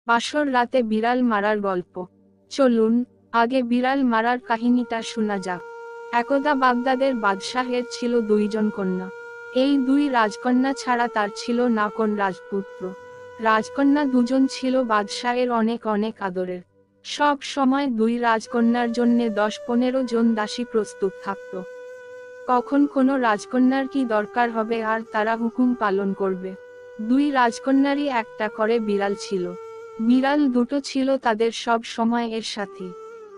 বাসর রাতে বিড়াল মারার গল্প। চলুন আগে বিড়াল মারার কাহিনীটা শোনা যাক। একদা বাগদাদের বাদশাহের ছিল দুইজন কন্যা। এই দুই রাজকন্যা ছাড়া তার ছিল না কোন রাজপুত্র। রাজকন্যা দুজন ছিল বাদশাহের অনেক অনেক আদরের। সব সময় দুই রাজকন্যার জন্য 10-15 জন দাসী প্রস্তুত থাকত। কখন কোনো রাজকন্যার কি দরকার হবে আর তারা হুকুম পালন করবে। দুই রাজকন্যারই একটা করে বিড়াল ছিল। বিড়াল দুটো ছিল তাদের সব সময় এর সাথী।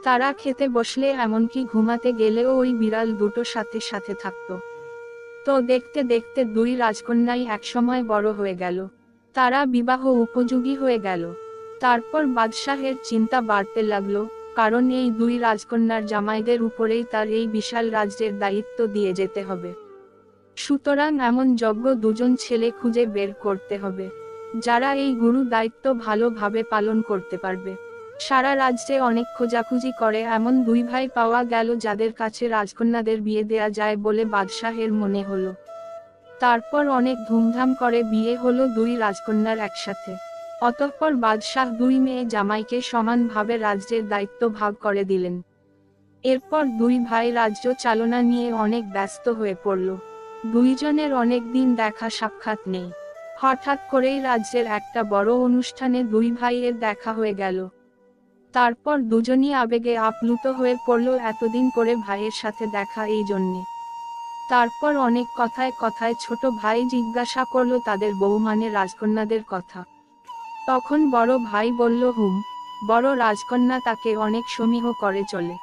তারা খেতে বসলে এমনকি ঘুমাতে গেলেও ওই বিড়াল দুটো সাথে সাথে থাকতো। তো দেখতে দেখতে দুই রাজকন্যাই একসময় বড় হয়ে গেল। তারা বিবাহ উপযোগী হয়ে গেল। তারপর বাদশাহের চিন্তা বাড়তে লাগলো, কারণ এই দুই রাজকন্যার জামাইদের উপরেই তার এই বিশাল রাজ্যের দায়িত্ব দিয়ে যেতে হবে। সুতরাং এমন যোগ্য দুজন ছেলে খুঁজে বের করতে হবে, যারা এই গুরু দায়িত্ব ভালোভাবে পালন করতে পারবে। সারা রাজ্যে অনেক খোঁজাখুঁজি করে এমন দুই ভাই পাওয়া গেল যাদের কাছে রাজকন্যাদের বিয়ে দেয়া যায় বলে বাদশাহের মনে হলো। তারপর অনেক ধুমধাম করে বিয়ে হলো দুই রাজকন্যার একসাথে। অতঃপর বাদশাহ দুই মেয়ে জামাইকে সমানভাবে রাজ্যের দায়িত্ব ভাগ করে দিলেন। এরপর দুই ভাই রাজ্য চালনা নিয়ে অনেক ব্যস্ত হয়ে পড়ল। দুইজনের অনেক দিন দেখা সাক্ষাৎ নেই। হঠাৎ করেই রাজ্যের একটা বড় অনুষ্ঠানে দুই ভাইয়ের দেখা হয়ে গেল। তারপর দুজনই আবেগে আপ্লুত হয়ে পড়ল এতদিন করে ভাইয়ের সাথে দেখা এই জন্যে। তারপর অনেক কথায় কথায় ছোট ভাই জিজ্ঞাসা করল তাদের বউ মানে রাজকন্যাদের কথা। তখন বড় ভাই বলল, বড় রাজকন্যা তাকে অনেক সমীহ করে চলে,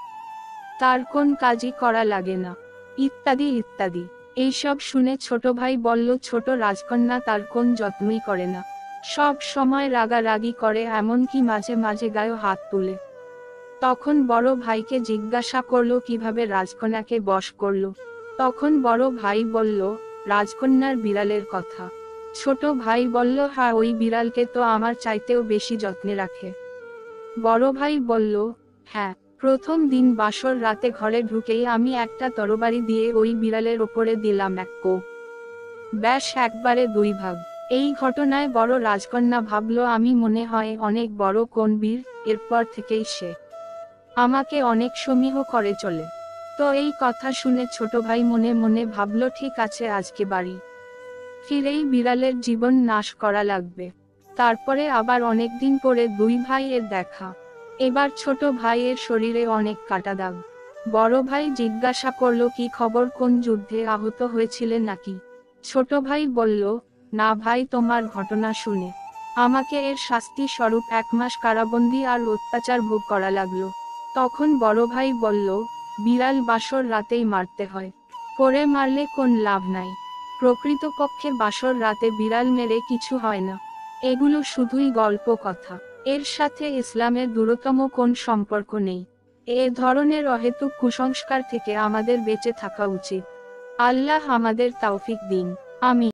তার কোন কাজই করা লাগে না, ইত্যাদি ইত্যাদি। এইসব শুনে ছোট ভাই বলল ছোট রাজকন্যা তার কোন যত্নই করে না, সব সময় রাগারাগি করে, এমনকি মাঝে মাঝে গায়ে হাত তুলে। তখন বড় ভাইকে জিজ্ঞাসা করলো কিভাবে রাজকন্যাকে বশ করলো। তখন বড় ভাই বলল, রাজকন্যার বিড়ালের কথা। ছোট ভাই বলল, হ্যাঁ, ওই বিড়ালকে তো আমার চাইতেও বেশি যত্নে রাখে। বড় ভাই বলল, হ্যাঁ, প্রথম দিন বাসর রাতে ঘরে ঢুকেই আমি একটা তরবারি দিয়ে ওই বিড়ালের ওপরে দিলাম এক কোপ। ব্যাস একবারে দুই ভাগ। এই ঘটনায় বড় রাজকন্যা ভাবল আমি মনে হয় অনেক বড় কোন বীর, এরপর থেকেই সে আমাকে অনেক সমীহ করে চলে। তো এই কথা শুনে ছোট ভাই মনে মনে ভাবল ঠিক আছে, আজকে বাড়ি ফিরেই বিড়ালের জীবন নাশ করা লাগবে। তারপরে আবার অনেকদিন পরে দুই ভাইয়ের দেখা। এবার ছোট ভাইয়ের শরীরে অনেক কাটা দাগ। বড় ভাই জিজ্ঞাসা করলো কি খবর, কোন যুদ্ধে আহত হয়েছিলেন নাকি। ছোট ভাই বলল, না ভাই, তোমার ঘটনা শুনে আমাকে এর শাস্তি স্বরূপ 1 মাস কারাবন্দী আর অত্যাচার ভোগ করা লাগলো। তখন বড় ভাই বলল, বিড়াল বাসর রাতেই মারতে হয়, পরে মারলে কোন লাভ নাই। প্রকৃতপক্ষে বাসর রাতে বিড়াল মেরে কিছু হয় না। এগুলো শুধুই গল্প কথা, এর সাথে ইসলামের দূরতম কোন সম্পর্ক নেই। এ ধরনের অহেতুক কুসংস্কার থেকে আমাদের বেঁচে থাকা উচিত। আল্লাহ আমাদের তৌফিক দিন। আমিন।